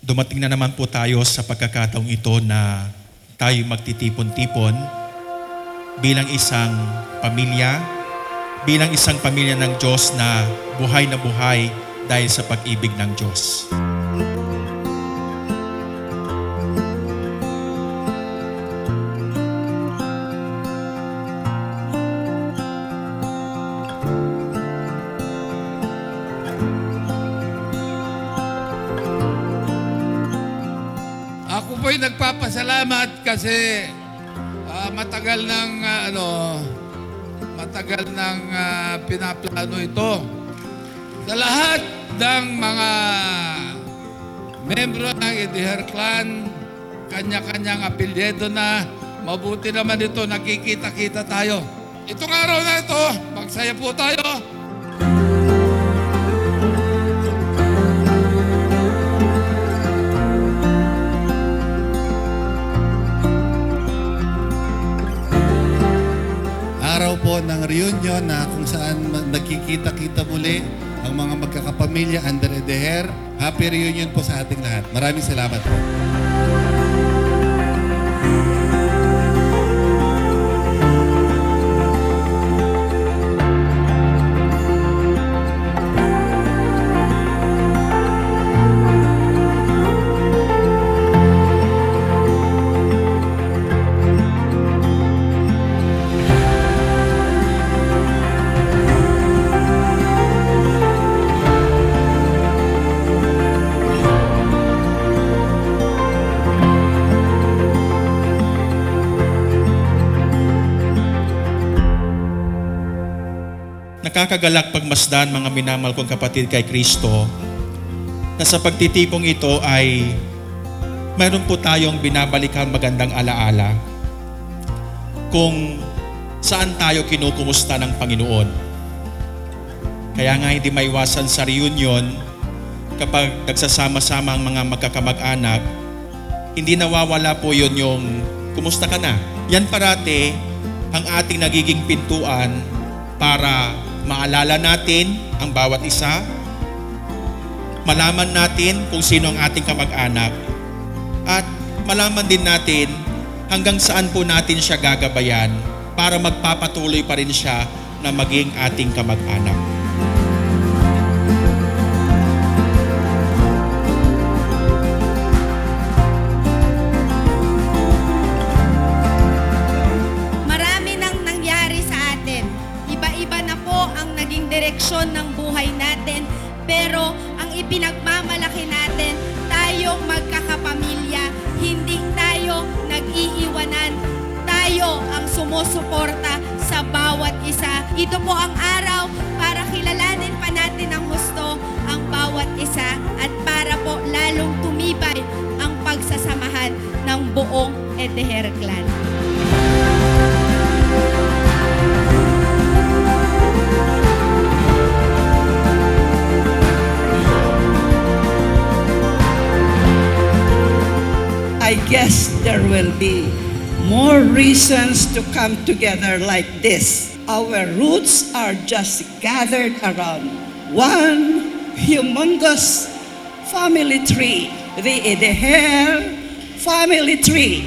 Dumating na naman po tayo sa pagkakataong ito na tayo magtitipon-tipon bilang isang pamilya ng Diyos na buhay dahil sa pag-ibig ng Diyos. Ako po'y nagpapasalamat kasi matagal nang pinaplano ito. Sa lahat ng mga membro ng Edeher Clan, kanya-kanyang apelyido na, mabuti naman ito, nakikita-kita tayo. Itong araw na ito, magsaya po tayo. Araw po ng reunion na kung saan nagkikita-kita muli ang mga magkakapamilya under Edeher. Happy reunion po sa ating lahat. Maraming salamat po. Nakakagalak pagmasdan, mga minamahal kong kapatid kay Kristo, na sa pagtitipong ito ay mayroon po tayong binabalikan magandang alaala kung saan tayo kinukumusta ng Panginoon. Kaya nga hindi maiwasan sa reunion kapag nagsasama-sama ang mga magkakamag-anak, hindi nawawala po yun yung kumusta ka na. Yan parati ang ating nagiging pintuan para maalala natin ang bawat isa, malaman natin kung sino ang ating kamag-anak, at malaman din natin hanggang saan po natin siya gagabayan para magpapatuloy pa rin siya na maging ating kamag-anak. Direksyon ng buhay natin, pero ang ipinagmamalaki natin, tayong magkakapamilya, hindi tayo nag-iiwanan, tayo ang sumusuporta sa bawat isa. Ito po ang araw para kilalanin pa natin ng husto ang bawat isa at para po lalong tumibay ang pagsasamahan ng buong Edeher Clan. I guess there will be more reasons to come together like this. Our roots are just gathered around one humongous family tree, the Edeher family tree.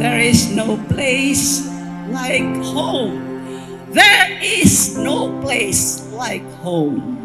There is no place like home. There is no place like home.